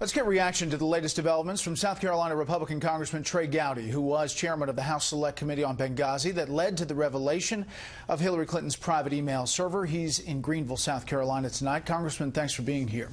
Let's get reaction to the latest developments from South Carolina Republican Congressman Trey Gowdy, who was chairman of the House Select Committee on Benghazi that led to the revelation of Hillary Clinton's private email server. He's in Greenville, South Carolina tonight. Congressman, thanks for being here.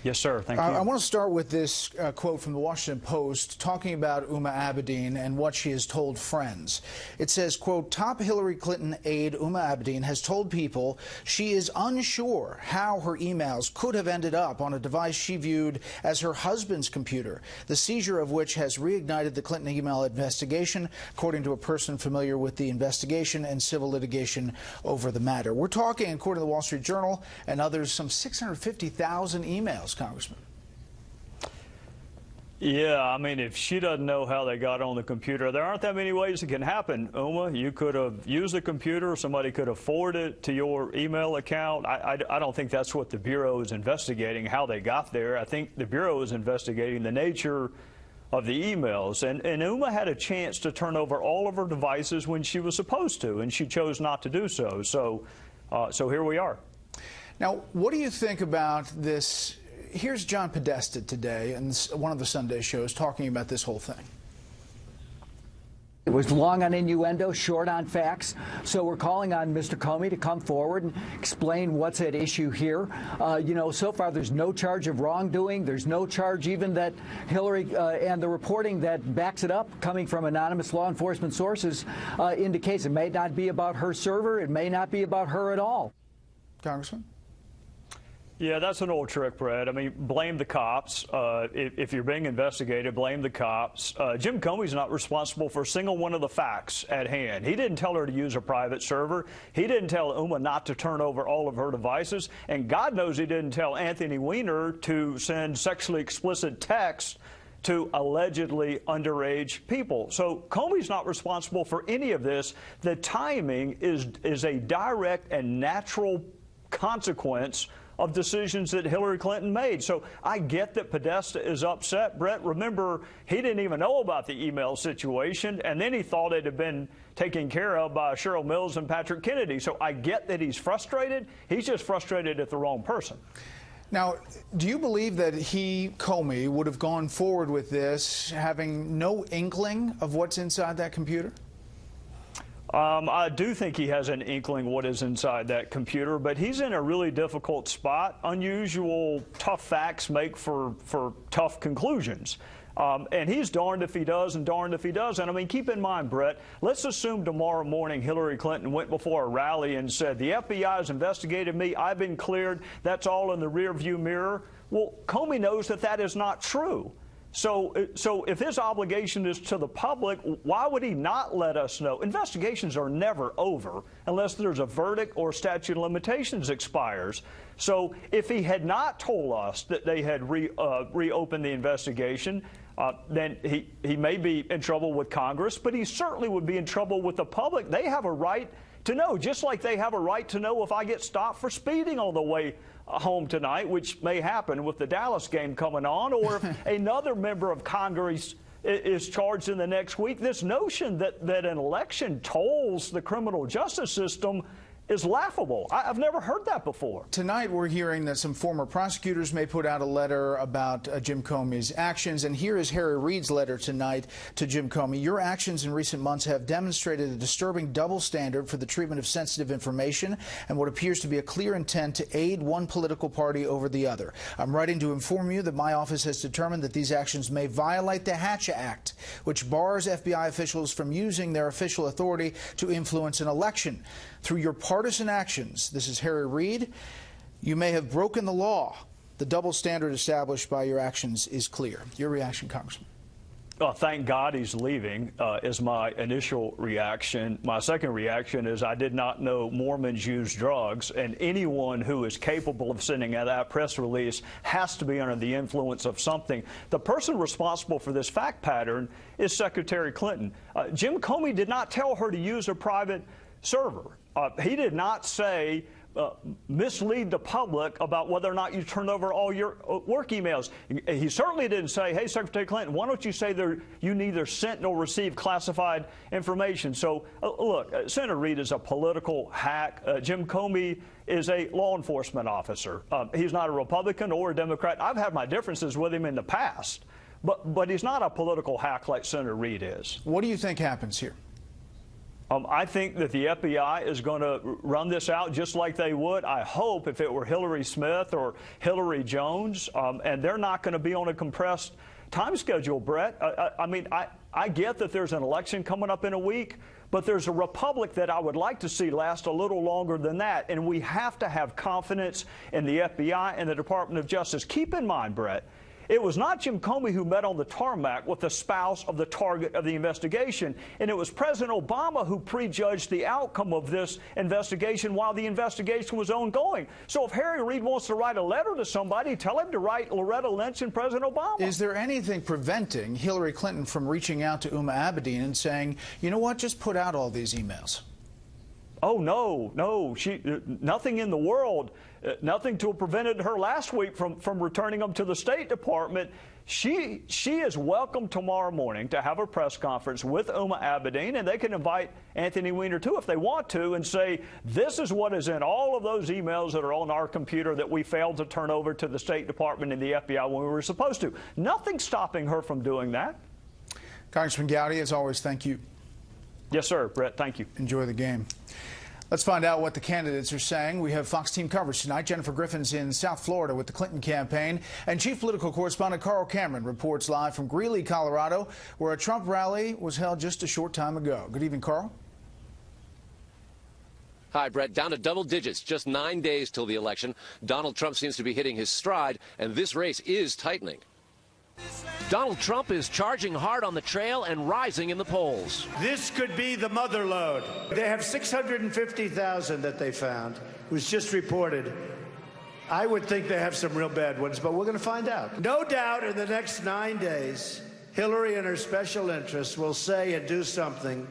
Yes, sir. Thank you. I want to start with this quote from the Washington Post talking about Huma Abedin and what she has told friends. It says, quote, top Hillary Clinton aide Huma Abedin has told people she is unsure how her emails could have ended up on a device she viewed as her husband's computer, the seizure of which has reignited the Clinton email investigation, according to a person familiar with the investigation and civil litigation over the matter. We're talking, according to the Wall Street Journal and others, some 650,000 emails. Congressman. Yeah, I mean, if she doesn't know how they got on the computer, there aren't that many ways it can happen, Uma. You could have used the computer, somebody could have forwarded it to your email account. I don't think that's what the Bureau is investigating, how they got there. I think the Bureau is investigating the nature of the emails. And Uma had a chance to turn over all of her devices when she was supposed to, and she chose not to do so. So here we are. Now, what do you think about this? Here's John Podesta today in one of the Sunday shows talking about this whole thing. It was long on innuendo, short on facts. So we're calling on Mr. Comey to come forward and explain what's at issue here. So far there's no charge of wrongdoing. There's no charge even that Hillary and the reporting that backs it up coming from anonymous law enforcement sources indicates it may not be about her server. It may not be about her at all. Congressman? Yeah, that's an old trick, Brett. I mean, blame the cops. If you're being investigated, blame the cops. Jim Comey's not responsible for a single one of the facts at hand. He didn't tell her to use a private server. He didn't tell Uma not to turn over all of her devices. And God knows he didn't tell Anthony Weiner to send sexually explicit texts to allegedly underage people. So Comey's not responsible for any of this. The timing is a direct and natural consequence of decisions that Hillary Clinton made. So I get that Podesta is upset. Brett, remember, he didn't even know about the email situation, and then he thought it had been taken care of by Cheryl Mills and Patrick Kennedy. So I get that he's frustrated. He's just frustrated at the wrong person. Now, do you believe that Comey, would have gone forward with this having no inkling of what's inside that computer? I do think he has an inkling what is inside that computer, but he's in a really difficult spot. Unusual, tough facts make for tough conclusions. And he's darned if he does and darned if he doesn't. I mean, keep in mind, Brett, let's assume tomorrow morning Hillary Clinton went before a rally and said, the FBI has investigated me, I've been cleared, that's all in the rearview mirror. Well, Comey knows that that is not true. So if his obligation is to the public, why would he not let us know? Investigations are never over unless there's a verdict or statute of limitations expires. So if he had not told us that they had reopened the investigation, then he may be in trouble with Congress, but he certainly would be in trouble with the public. They have a right to know, just like they have a right to know if I get stopped for speeding on the way home tonight, which may happen with the Dallas game coming on, or if another member of Congress is charged in the next week. This notion that an election tolls the criminal justice system is laughable. I've never heard that before. Tonight, we're hearing that some former prosecutors may put out a letter about Jim Comey's actions. And here is Harry Reid's letter tonight to Jim Comey. Your actions in recent months have demonstrated a disturbing double standard for the treatment of sensitive information and what appears to be a clear intent to aid one political party over the other. I'm writing to inform you that my office has determined that these actions may violate the Hatch Act, which bars FBI officials from using their official authority to influence an election. Through your partisan actions, this is Harry Reid, you may have broken the law. The double standard established by your actions is clear. Your reaction, Congressman? Thank God he's leaving is my initial reaction. My second reaction is I did not know Mormons use drugs, and anyone who is capable of sending out that press release has to be under the influence of something. The person responsible for this fact pattern is Secretary Clinton. Jim Comey did not tell her to use a private server. He did not say mislead the public about whether or not you turned over all your work emails. He certainly didn't say, hey, Secretary Clinton, why don't you say you neither sent nor received classified information? So, look, Senator Reid is a political hack. Jim Comey is a law enforcement officer. He's not a Republican or a Democrat. I've had my differences with him in the past, but he's not a political hack like Senator Reid is. What do you think happens here? I think that the FBI is going to run this out just like they would, I hope, if it were Hillary Smith or Hillary Jones, and they're not going to be on a compressed time schedule, Brett. I mean, I get that there's an election coming up in a week, but there's a republic that I would like to see last a little longer than that, and we have to have confidence in the FBI and the Department of Justice. Keep in mind, Brett, it was not Jim Comey who met on the tarmac with the spouse of the target of the investigation, and it was President Obama who prejudged the outcome of this investigation while the investigation was ongoing. So if Harry Reid wants to write a letter to somebody, tell him to write Loretta Lynch and President Obama. Is there anything preventing Hillary Clinton from reaching out to Huma Abedin and saying, you know what, just put out all these emails? Oh, no, nothing in the world, nothing to have prevented her last week from returning them to the State Department. She is welcome tomorrow morning to have a press conference with Huma Abedin, and they can invite Anthony Weiner, too, if they want to, and say, this is what is in all of those emails that are on our computer that we failed to turn over to the State Department and the FBI when we were supposed to. Nothing stopping her from doing that. Congressman Gowdy, as always, thank you. Yes, sir, Brett, thank you. Enjoy the game. Let's find out what the candidates are saying. We have Fox team coverage tonight. Jennifer Griffin's in South Florida with the Clinton campaign, and chief political correspondent Carl Cameron reports live from Greeley, Colorado, where a Trump rally was held just a short time ago. Good evening, Carl. Hi, Brett. Down to double digits, just 9 days till the election. Donald Trump seems to be hitting his stride, and this race is tightening. Donald Trump is charging hard on the trail and rising in the polls. This could be the mother lode. They have 650,000 that they found. It was just reported. I would think they have some real bad ones, but we're going to find out. No doubt in the next 9 days, Hillary and her special interests will say and do something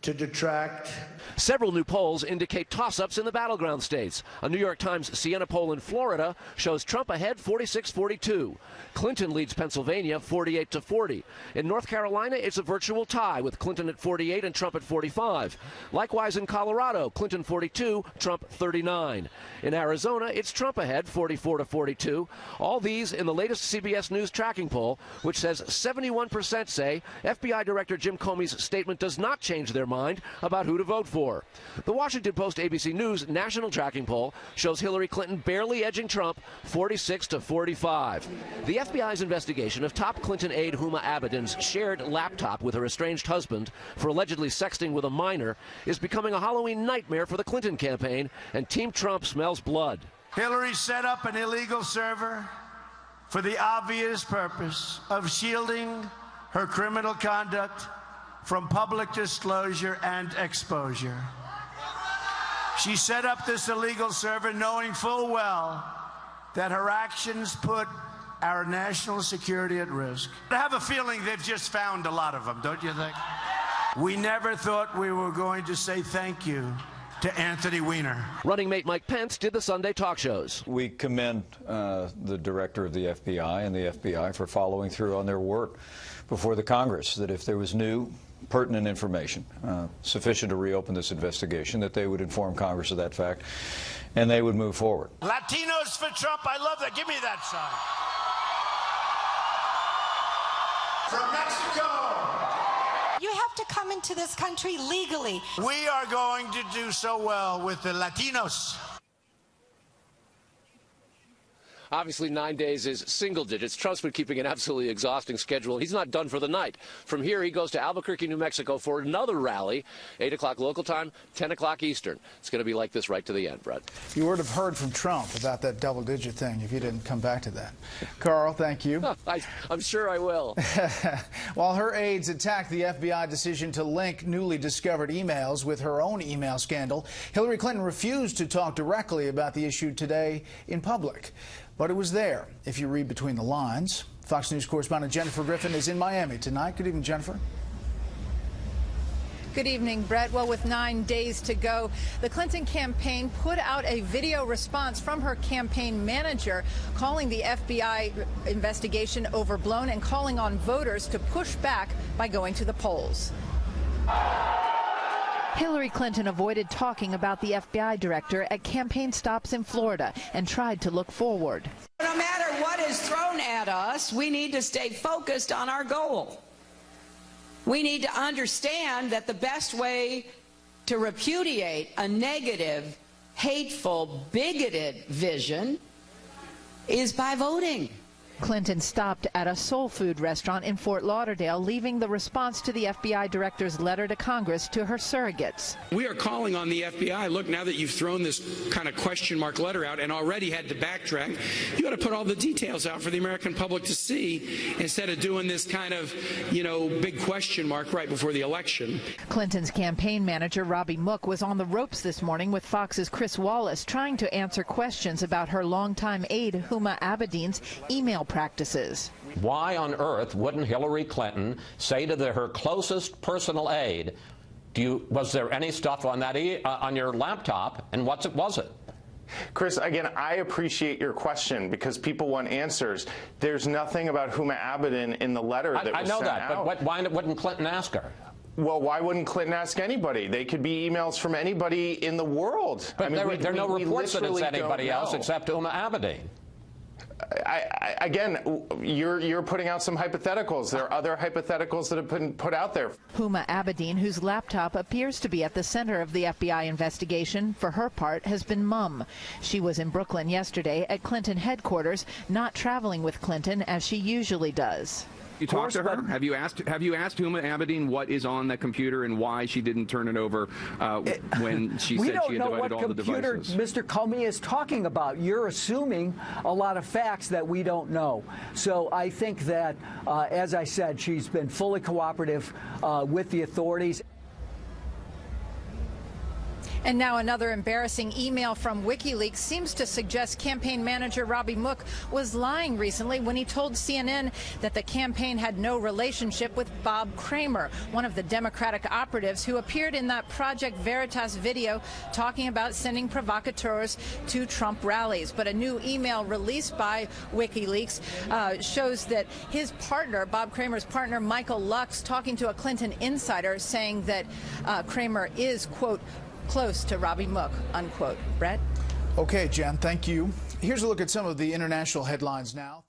to detract. Several new polls indicate toss-ups in the battleground states. A New York Times Siena poll in Florida shows Trump ahead 46-42. Clinton leads Pennsylvania 48-40. In North Carolina, it's a virtual tie with Clinton at 48 and Trump at 45. Likewise in Colorado, Clinton 42, Trump 39. In Arizona, it's Trump ahead 44-42. All these in the latest CBS News tracking poll, which says 71% say FBI Director Jim Comey's statement does not change their mind about who to vote for. The Washington Post ABC News national tracking poll shows Hillary Clinton barely edging Trump 46-45. The FBI's investigation of top Clinton aide Huma Abedin's shared laptop with her estranged husband for allegedly sexting with a minor is becoming a Halloween nightmare for the Clinton campaign, and Team Trump smells blood. Hillary set up an illegal server for the obvious purpose of shielding her criminal conduct from public disclosure and exposure. She set up this illegal server knowing full well that her actions put our national security at risk. I have a feeling they've just found a lot of them, don't you think? We never thought we were going to say thank you to Anthony Weiner. Running mate Mike Pence did the Sunday talk shows. We commend the director of the FBI and the FBI for following through on their work before the Congress, that if there was new pertinent information sufficient to reopen this investigation, that they would inform Congress of that fact and they would move forward. Latinos for Trump, I love that. Give me that sign. From Mexico. You have to come into this country legally. We are going to do so well with the Latinos. Obviously, 9 days is single digits. Trump's been keeping an absolutely exhausting schedule. He's not done for the night. From here, he goes to Albuquerque, New Mexico for another rally, 8 o'clock local time, 10 o'clock Eastern. It's going to be like this right to the end, Brett. You would have heard from Trump about that double-digit thing if you didn't come back to that. Carl, thank you. I'm sure I will. While her aides attacked the FBI decision to link newly discovered emails with her own email scandal, Hillary Clinton refused to talk directly about the issue today in public. But it was there, if you read between the lines. Fox News correspondent Jennifer Griffin is in Miami tonight. Good evening, Jennifer. Good evening, Brett. Well, with 9 days to go, the Clinton campaign put out a video response from her campaign manager calling the FBI investigation overblown and calling on voters to push back by going to the polls. Hillary Clinton avoided talking about the FBI director at campaign stops in Florida and tried to look forward. No matter what is thrown at us, we need to stay focused on our goal. We need to understand that the best way to repudiate a negative, hateful, bigoted vision is by voting. Clinton stopped at a soul food restaurant in Fort Lauderdale, leaving the response to the FBI director's letter to Congress to her surrogates. We are calling on the FBI, look, now that you've thrown this kind of question mark letter out and already had to backtrack, you got to put all the details out for the American public to see instead of doing this kind of, big question mark right before the election. Clinton's campaign manager, Robbie Mook, was on the ropes this morning with Fox's Chris Wallace, trying to answer questions about her longtime aide, Huma Abedin's email practices. Why on earth wouldn't Hillary Clinton say to her closest personal aide, was there any stuff on that on your laptop, and what was it? Chris, again, I appreciate your question because people want answers. There's nothing about Huma Abedin in the letter that was sent out. I know that, but why wouldn't Clinton ask her? Well, why wouldn't Clinton ask anybody? They could be emails from anybody in the world. But there are no reports that it's anybody else except Huma Abedin. Again, you're putting out some hypotheticals. There are other hypotheticals that have been put out there. Huma Abedin, whose laptop appears to be at the center of the FBI investigation, for her part, has been mum. She was in Brooklyn yesterday at Clinton headquarters, not traveling with Clinton as she usually does. You talked to her? Have you asked Huma Abedin what is on the computer and why she didn't turn it over when she said she had divided all the devices? We don't know what computer Mr. Comey is talking about. You're assuming a lot of facts that we don't know. So I think that, as I said, she's been fully cooperative with the authorities. And now another embarrassing email from WikiLeaks seems to suggest campaign manager Robbie Mook was lying recently when he told CNN that the campaign had no relationship with Bob Kramer, one of the Democratic operatives who appeared in that Project Veritas video talking about sending provocateurs to Trump rallies. But a new email released by WikiLeaks shows that his partner, Bob Kramer's partner, Michael Lux, talking to a Clinton insider, saying that Kramer is, quote, close to Robbie Mook, unquote. Brett? Okay, Jen, thank you. Here's a look at some of the international headlines now.